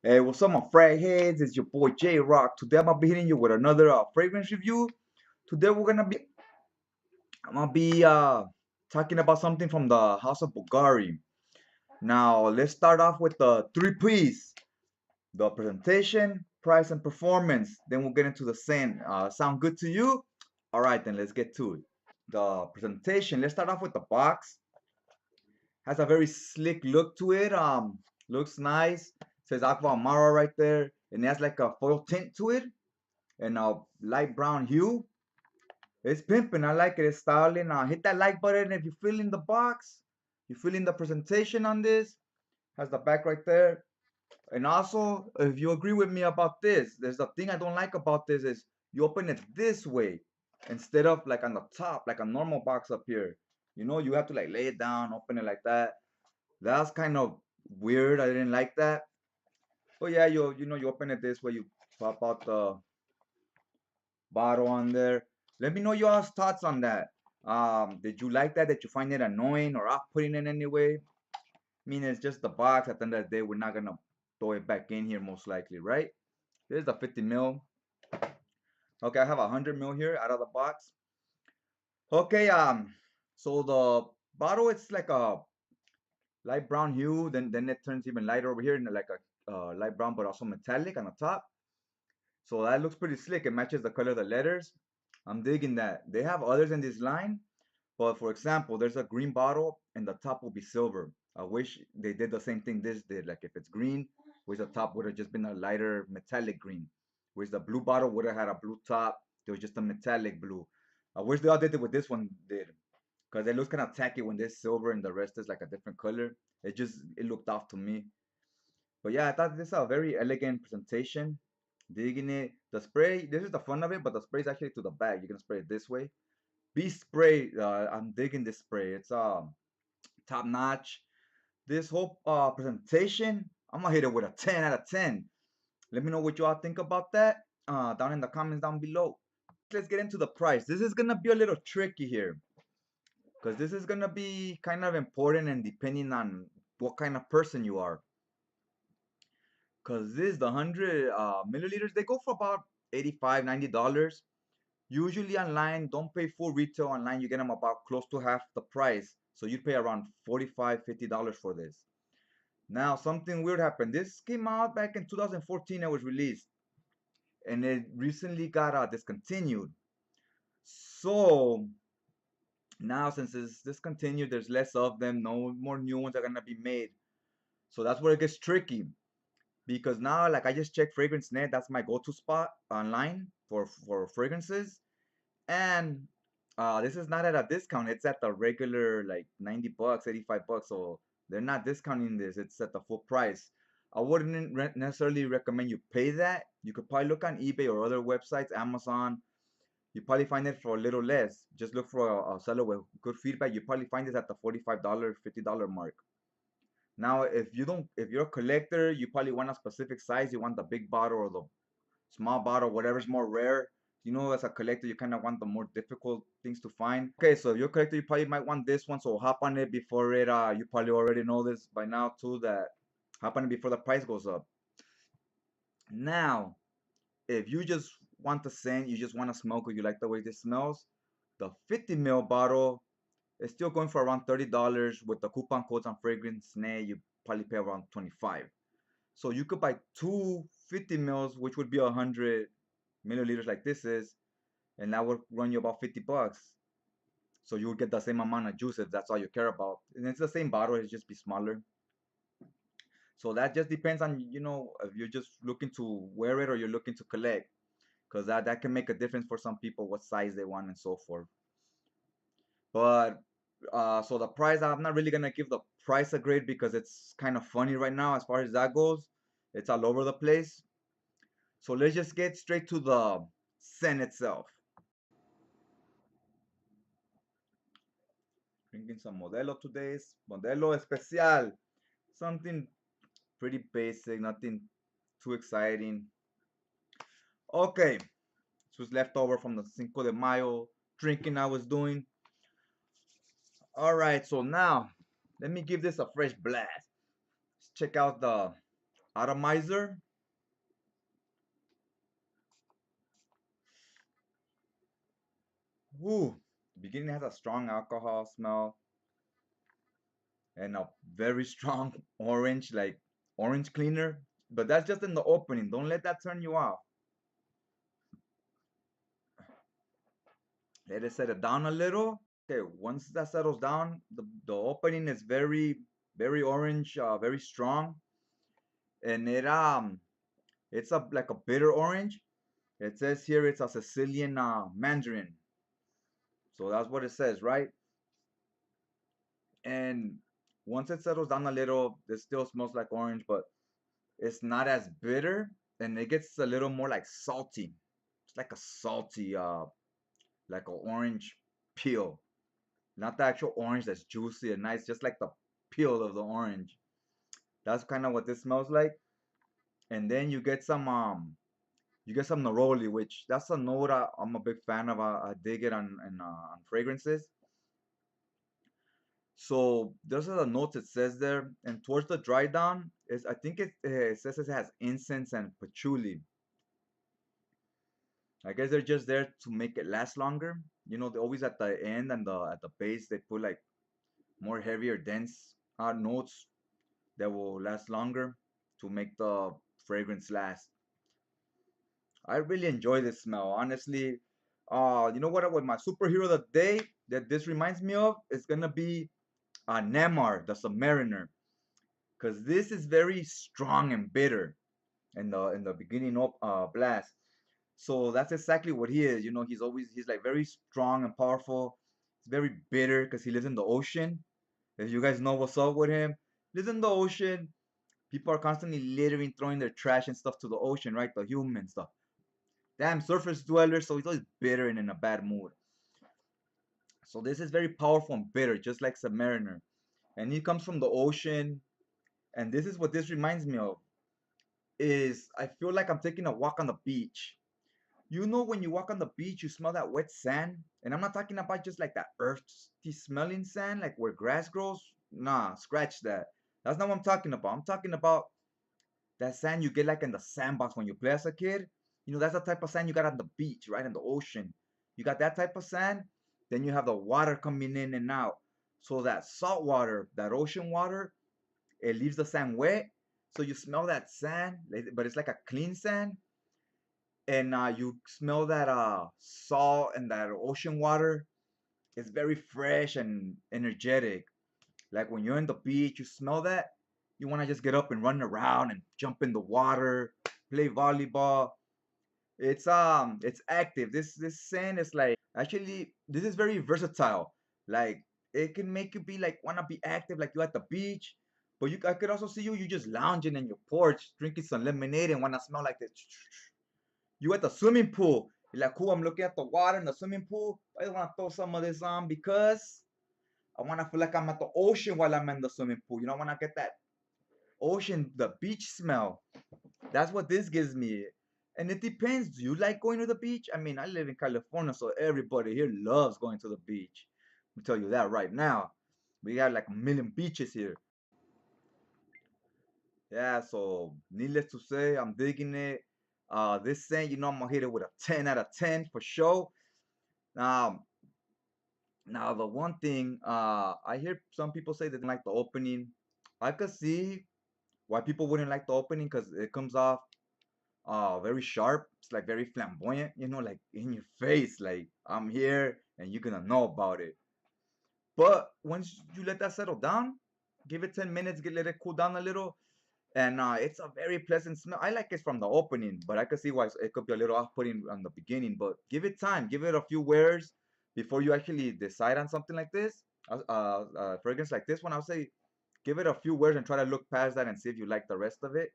Hey, what's up, my frag heads? It's your boy J Rock. Today I'm gonna be hitting you with another fragrance review. Today I'm gonna be talking about something from the house of Bvlgari. Now let's start off with the three P's: the presentation, price, and performance. Then we'll get into the scent. Sound good to you? All right, then let's get to it. The presentation. Let's start off with the box. Has a very slick look to it. Looks nice. Says Aqva Amara right there, and it has like a foil tint to it and a light brown hue. It's pimping. I like it. It's styling. Hit that like button if you feel in the box. You feel in the presentation on this. Has the back right there. And also, if you agree with me about this, there's the thing I don't like about this is you open it this way instead of like on the top, like a normal box up here. You know, you have to like lay it down, open it like that. That's kind of weird. I didn't like that. But yeah, you open it this way, you pop out the bottle on there. Let me know your thoughts on that. Did you like that? Did you find it annoying or off-putting in any way? I mean, it's just the box. At the end of the day, we're not gonna throw it back in here most likely, right? This is the 50 mil. Okay, I have 100 mil here out of the box. Okay, so the bottle it's like a light brown hue. Then it turns even lighter over here, and like a light brown, but also metallic on the top. So that looks pretty slick. It matches the color of the letters. I'm digging that. They have others in this line, but for example, there's a green bottle and the top will be silver. I wish they did the same thing this did. Like if it's green, wish the top would have just been a lighter metallic green. Wish the blue bottle would have had a blue top. There was just a metallic blue. I wish they all did it with this one did. Because it looks kind of tacky when there's silver and the rest is like a different color. It looked off to me. But yeah, I thought this is a very elegant presentation. Digging it. The spray, this is the front of it, but the spray is actually to the back. You can spray it this way. Beast spray, I'm digging this spray. It's top notch. This whole presentation, I'm gonna hit it with a 10 out of 10. Let me know what you all think about that down in the comments down below. Let's get into the price. This is gonna be a little tricky here because this is gonna be kind of important and depending on what kind of person you are. Because this, the 100 milliliters, they go for about 85, $90. Usually online, don't pay full retail online. You get them about close to half the price. So you'd pay around $45, $50 for this. Now, something weird happened. This came out back in 2014. It was released. And it recently got discontinued. So now, since it's discontinued, there's less of them. No more new ones are going to be made. So that's where it gets tricky. Because now, like I just checked Fragrance Net. That's my go-to spot online for fragrances. And this is not at a discount. It's at the regular like 90 bucks, 85 bucks. So they're not discounting this. It's at the full price. I wouldn't necessarily recommend you pay that. You could probably look on eBay or other websites, Amazon. You probably find it for a little less. Just look for a seller with good feedback. You probably find this at the $45, $50 mark. Now, if you're a collector, you probably want a specific size. You want the big bottle or the small bottle, whatever's more rare. You know, as a collector, you kind of want the more difficult things to find. Okay, so if you're a collector, you probably might want this one. So hop on it before it. You probably already know this by now too. That hop on it before the price goes up. Now, if you just want the scent, you just want to smoke, or you like the way this smells, the 50 ml bottle is still going for around $30 with the coupon codes on Fragrance Net. You probably pay around 25. So you could buy two 50 mils, which would be 100 milliliters like this is, and that would run you about 50 bucks. So you would get the same amount of juice if that's all you care about. And it's the same bottle, it's just be smaller. So that just depends on, if you're just looking to wear it or you're looking to collect. Because that can make a difference for some people, what size they want and so forth. But so the price, I'm not really gonna give the price a grade because it's kind of funny right now as far as that goes. It's all over the place. So let's just get straight to the scent itself. Drinking some Modelo today. Modelo Especial. Something pretty basic, nothing too exciting. Okay, this was left over from the Cinco de Mayo drinking I was doing. Alright, so now let me give this a fresh blast. Let's check out the atomizer. Ooh, beginning has a strong alcohol smell and a very strong orange, like orange cleaner. But that's just in the opening. Don't let that turn you off. Let it settle down a little. Okay, once that settles down, the opening is very orange, very strong, and it's a like a bitter orange. It says here it's a Sicilian mandarin, so that's what it says, right? And once it settles down a little, it still smells like orange, but it's not as bitter, and it gets a little more like salty. It's like a salty, like an orange peel, not the actual orange that's juicy and nice, just like the peel of the orange. That's kind of what this smells like. And then you get some neroli, which that's a note I'm a big fan of. I dig it on fragrances. So there's a note that says there, and towards the dry down is I think it says it has incense and patchouli. I guess they're just there to make it last longer. You know, they always at the end and the at the base they put like more heavier, dense notes that will last longer to make the fragrance last. I really enjoy this smell, honestly. You know what my superhero of the day that this reminds me of is gonna be Namar, the Submariner, because this is very strong and bitter in the beginning of blast. So that's exactly what he is. You know, he's like very strong and powerful. He's very bitter because he lives in the ocean. If you guys know what's up with him, lives in the ocean. People are constantly littering, throwing their trash and stuff to the ocean, right? The human stuff. Damn surface dweller, so he's always bitter and in a bad mood. So this is very powerful and bitter, just like Submariner. And he comes from the ocean, and this is what this reminds me of. Is I feel like I'm taking a walk on the beach. You know when you walk on the beach, you smell that wet sand, and I'm not talking about just like that earthy smelling sand, like where grass grows. Nah, scratch that. That's not what I'm talking about. I'm talking about that sand you get like in the sandbox when you play as a kid. You know, that's the type of sand you got on the beach, right? In the ocean. You got that type of sand, then you have the water coming in and out. So that salt water, that ocean water, it leaves the sand wet. So you smell that sand, but it's like a clean sand. And you smell that salt and that ocean water. It's very fresh and energetic. Like when you're in the beach, you smell that, you want to just get up and run around and jump in the water, play volleyball. It's active. This scent is like actually this is very versatile. Like it can make you be like wanna be active like you at the beach, but I could also see you just lounging in your porch, drinking some lemonade and wanna smell like this. You at the swimming pool. You're like, cool, I'm looking at the water in the swimming pool. I just wanna throw some of this on because I wanna feel like I'm at the ocean while I'm in the swimming pool. You know, I wanna get that ocean, the beach smell. That's what this gives me. And it depends. Do you like going to the beach? I mean, I live in California, so everybody here loves going to the beach. I'll tell you that right now. We got like a million beaches here. Yeah, so needless to say, I'm digging it. This scent, you know, I'm gonna hit it with a 10 out of 10 for sure. Um, Now the one thing, I hear some people say they don't like the opening. I could see why people wouldn't like the opening because it comes off very sharp. It's like very flamboyant, you know, like in your face, like I'm here and you're gonna know about it. But once you let that settle down, give it 10 minutes, let it cool down a little, and it's a very pleasant smell. I like it from the opening, but I could see why it could be a little off-putting on the beginning. But give it time, give it a few wears before you actually decide on something like this. Fragrance like this one, I'll say give it a few wears and try to look past that and see if you like the rest of it.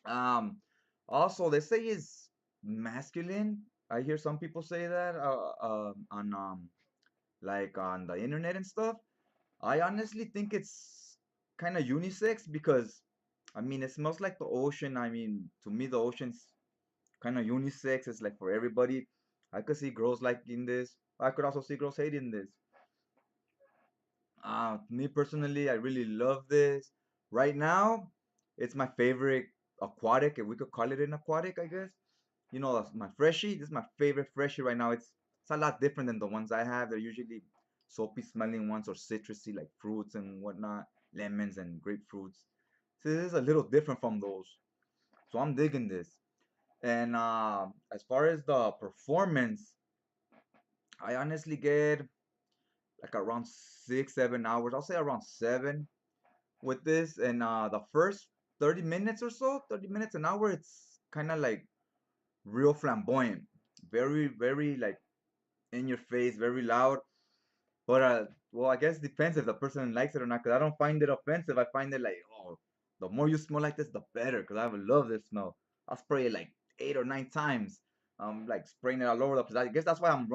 Um, Also, they say it's masculine. I hear some people say that on like on the internet and stuff. I honestly think it's kind of unisex because I mean it smells like the ocean. I mean to me the ocean's kind of unisex. It's like for everybody. I could see girls liking this. I could also see girls hating this. Me personally, I really love this. Right now, It's my favorite aquatic, if we could call it an aquatic, I guess. You know, that's my freshie. This is my favorite freshie right now. It's a lot different than the ones I have. They're usually soapy smelling ones or citrusy like fruits and whatnot, lemons and grapefruits. So this is a little different from those. So I'm digging this. And as far as the performance, I honestly get like around 6, 7 hours. I'll say around 7 with this. And the first 30 minutes or so, 30 minutes an hour, it's kind of like real flamboyant, very, very like in your face, very loud. But well, I guess it depends if the person likes it or not. Cause I don't find it offensive. I find it like, oh, the more you smell like this, the better. Cause I love this smell. I'll spray it like 8 or 9 times. I'm like spraying it all over the place. I guess that's why I'm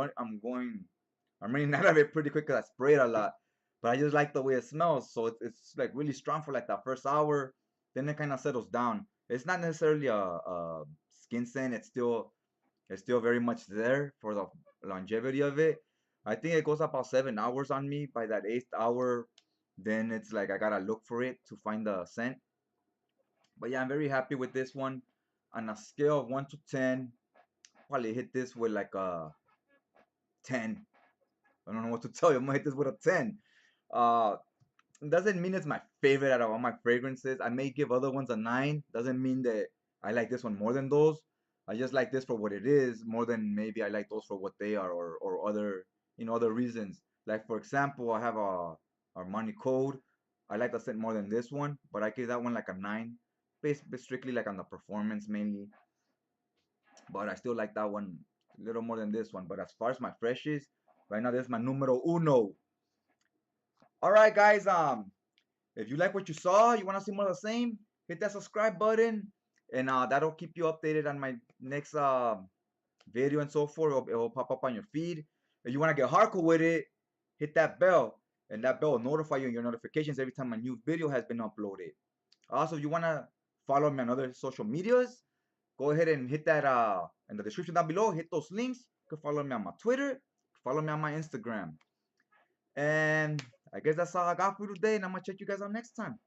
running out of it pretty quick. Cause I spray it a lot. But I just like the way it smells. So it's like really strong for like that first hour. Then it kind of settles down. It's not necessarily a skin scent. It's still very much there for the longevity of it. I think it goes about 7 hours on me. By that eighth hour, then it's like I gotta look for it to find the scent. But yeah, I'm very happy with this one. On a scale of 1 to 10, probably hit this with like a 10. I don't know what to tell you. I'm gonna hit this with a 10. Uh, doesn't mean it's my favorite out of all my fragrances. I may give other ones a 9. Doesn't mean that I like this one more than those. I just like this for what it is more than maybe I like those for what they are, or other, other reasons. Like for example, I have a Armani Code. I like the scent more than this one, but I give that one like a 9, based strictly like on the performance mainly. But I still like that one a little more than this one. But as far as my freshies, right now this is my numero uno. All right, guys. If you like what you saw, you want to see more of the same, hit that subscribe button, and that'll keep you updated on my next video and so forth. It'll pop up on your feed. If you want to get hardcore with it, hit that bell, and that bell will notify you in your notifications every time a new video has been uploaded. Also, if you want to follow me on other social medias, go ahead and hit that in the description down below. Hit those links. You can follow me on my Twitter. Follow me on my Instagram. And I guess that's all I got for you today, and I'm going to check you guys out next time.